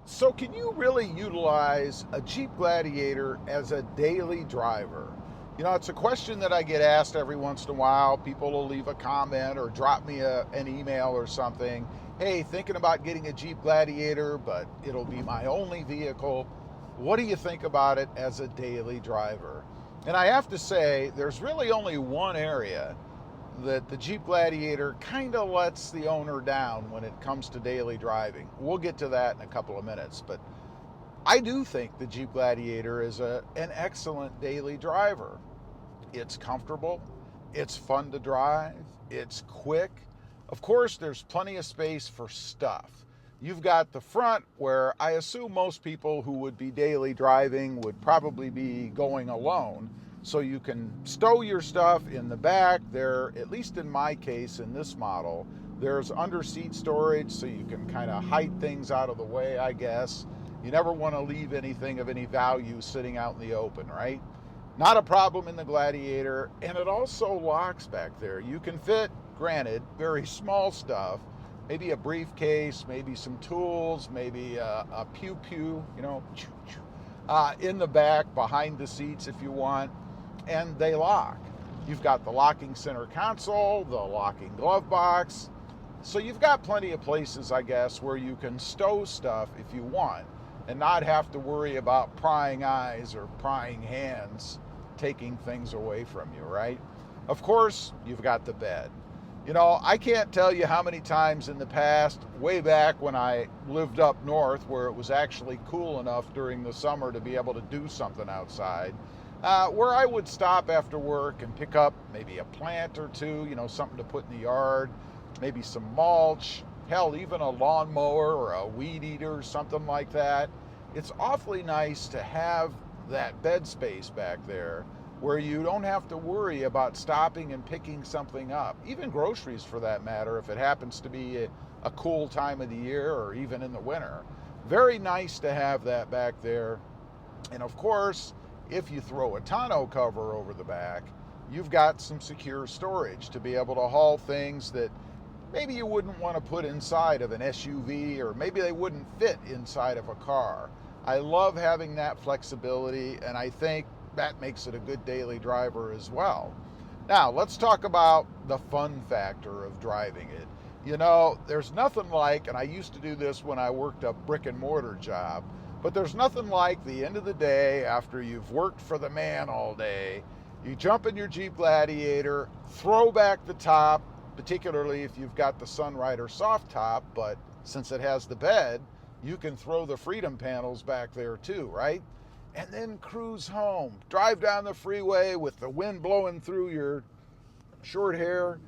So can you really utilize a Jeep Gladiator as a daily driver? It's a question that I get asked every once in a while. People will leave a comment or drop me an email or something. Hey, thinking about getting a Jeep Gladiator, but it'll be my only vehicle. What do you think about it as a daily driver? And I have to say, there's really only one area that the Jeep Gladiator kind of lets the owner down when it comes to daily driving. We'll get to that in a couple of minutes, but I do think the Jeep Gladiator is an excellent daily driver. It's comfortable, it's fun to drive, it's quick. Of course, there's plenty of space for stuff. You've got the front where I assume most people who would be daily driving would probably be going alone. So you can stow your stuff in the back. There, at least in my case, in this model, there's under seat storage so you can kind of hide things out of the way, I guess. You never want to leave anything of any value sitting out in the open, right? Not a problem in the Gladiator, and it also locks back there. You can fit, granted, very small stuff, maybe a briefcase, maybe some tools, maybe a pew-pew, in the back, behind the seats if you want, and they lock. You've got the locking center console, the locking glove box, so you've got plenty of places, I guess, where you can stow stuff if you want and not have to worry about prying eyes or prying hands taking things away from you, right? Of course, you've got the bed. I can't tell you how many times in the past, way back when I lived up north where it was actually cool enough during the summer to be able to do something outside, where I would stop after work and pick up maybe a plant or two, something to put in the yard, maybe some mulch, hell, even a lawnmower or a weed eater, something like that. It's awfully nice to have that bed space back there where you don't have to worry about stopping and picking something up, even groceries for that matter, if it happens to be a cool time of the year or even in the winter. Very nice to have that back there. And of course, if you throw a tonneau cover over the back, you've got some secure storage to be able to haul things that maybe you wouldn't want to put inside of an SUV, or maybe they wouldn't fit inside of a car. I love having that flexibility, and I think that makes it a good daily driver as well. Now, let's talk about the fun factor of driving it. There's nothing like, and I used to do this when I worked a brick and mortar job, but there's nothing like the end of the day after you've worked for the man all day. You jump in your Jeep Gladiator, throw back the top, particularly if you've got the Sunrider soft top, but since it has the bed, you can throw the Freedom panels back there too, right? And then cruise home. Drive down the freeway with the wind blowing through your short hair.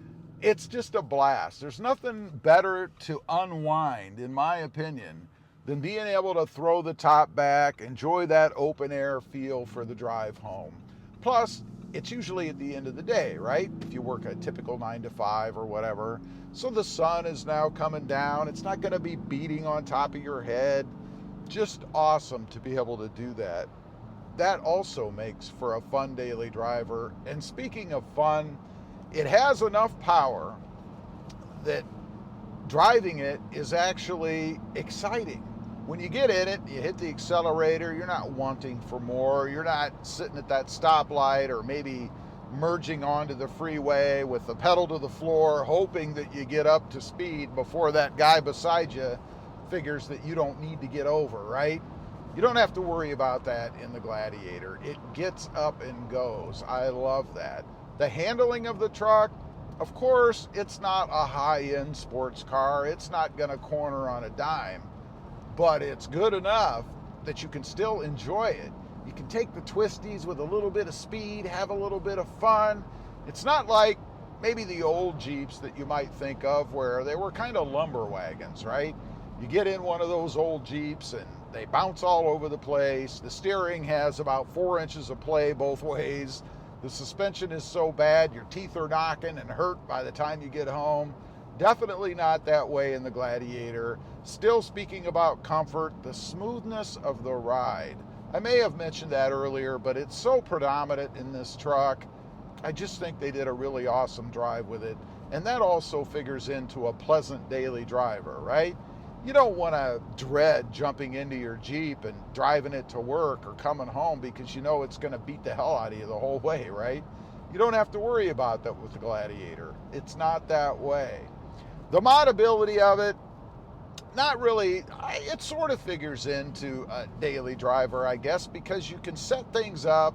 It's just a blast. There's nothing better to unwind, in my opinion, than being able to throw the top back, enjoy that open air feel for the drive home. Plus, it's usually at the end of the day, right? If you work a typical 9 to 5 or whatever. So the sun is now coming down. It's not going to be beating on top of your head. Just awesome to be able to do that. That also makes for a fun daily driver. And speaking of fun, it has enough power that driving it is actually exciting. When you get in it, you hit the accelerator, you're not wanting for more. You're not sitting at that stoplight or maybe merging onto the freeway with the pedal to the floor, hoping that you get up to speed before that guy beside you figures that you don't need to get over, right? You don't have to worry about that in the Gladiator. It gets up and goes. I love that. The handling of the truck, of course, it's not a high-end sports car. It's not going to corner on a dime, but it's good enough that you can still enjoy it. You can take the twisties with a little bit of speed, have a little bit of fun. It's not like maybe the old Jeeps that you might think of where they were kind of lumber wagons, right? You get in one of those old Jeeps and they bounce all over the place. The steering has about 4 inches of play both ways. The suspension is so bad your teeth are knocking and hurt by the time you get home. Definitely not that way in the Gladiator. Still speaking about comfort, the smoothness of the ride. I may have mentioned that earlier, but it's so predominant in this truck. I just think they did a really awesome drive with it. And that also figures into a pleasant daily driver, right? You don't want to dread jumping into your Jeep and driving it to work or coming home because you know it's going to beat the hell out of you the whole way, right? You don't have to worry about that with the Gladiator. It's not that way. The modability of it, not really. It sort of figures into a daily driver, I guess, because you can set things up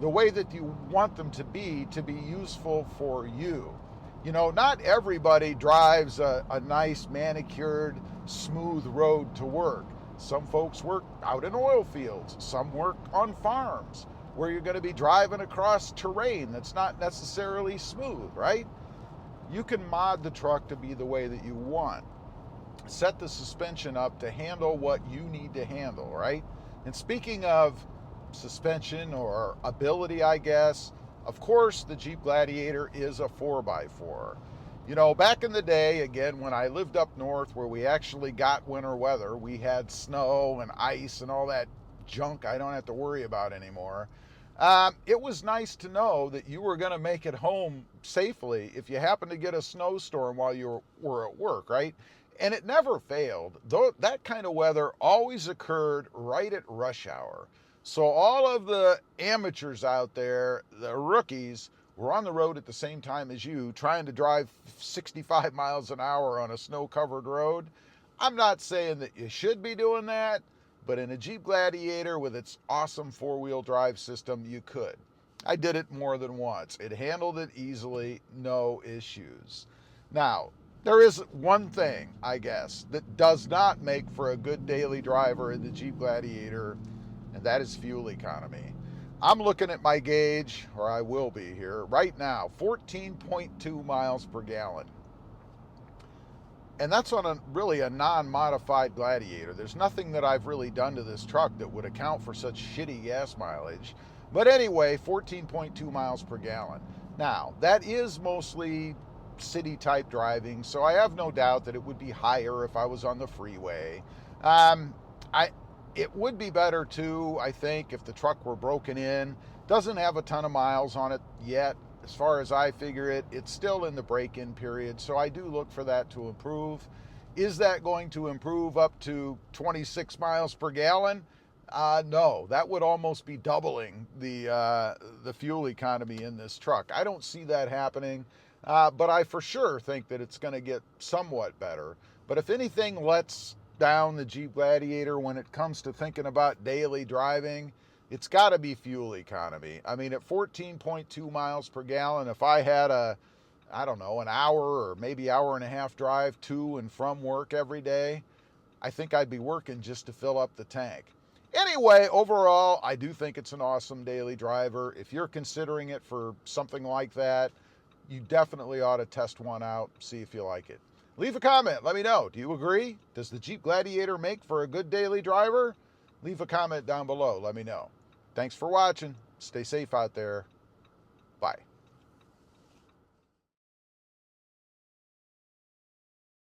the way that you want them to be useful for you. You know, not everybody drives a nice manicured, smooth road to work. Some folks work out in oil fields. Some work on farms where you're going to be driving across terrain that's not necessarily smooth, right? You can mod the truck to be the way that you want. Set the suspension up to handle what you need to handle, right? And speaking of suspension or ability, I guess, of course, the Jeep Gladiator is a 4x4. You know, back in the day, again, when I lived up north where we actually got winter weather, we had snow and ice and all that junk I don't have to worry about anymore. It was nice to know that you were going to make it home safely if you happened to get a snowstorm while you were at work, right? And it never failed. Though that kind of weather always occurred right at rush hour. So all of the amateurs out there, the rookies, were on the road at the same time as you, trying to drive 65 miles an hour on a snow-covered road. I'm not saying that you should be doing that, but in a Jeep Gladiator with its awesome four-wheel drive system, you could. I did it more than once. It handled it easily, no issues. Now, there is one thing, I guess, that does not make for a good daily driver in the Jeep Gladiator, and that is fuel economy. I'm looking at my gauge, or I will be here, right now, 14.2 miles per gallon. And that's on really a non-modified Gladiator. There's nothing that I've really done to this truck that would account for such shitty gas mileage. But anyway, 14.2 miles per gallon. Now, that is mostly city type driving, so I have no doubt that it would be higher if I was on the freeway. It would be better too, I think, if the truck were broken in. Doesn't have a ton of miles on it yet. As far as I figure it, it's still in the break-in period, so I do look for that to improve. Is that going to improve up to 26 miles per gallon? No, that would almost be doubling the fuel economy in this truck. I don't see that happening, but I for sure think that it's going to get somewhat better. But if anything lets down the Jeep Gladiator when it comes to thinking about daily driving, it's got to be fuel economy. I mean, at 14.2 miles per gallon, if I had I don't know, an hour or maybe hour and a half drive to and from work every day, I think I'd be working just to fill up the tank. Anyway, overall, I do think it's an awesome daily driver. If you're considering it for something like that, you definitely ought to test one out, see if you like it. Leave a comment. Let me know. Do you agree? Does the Jeep Gladiator make for a good daily driver? Leave a comment down below. Let me know. Thanks for watching. Stay safe out there. Bye.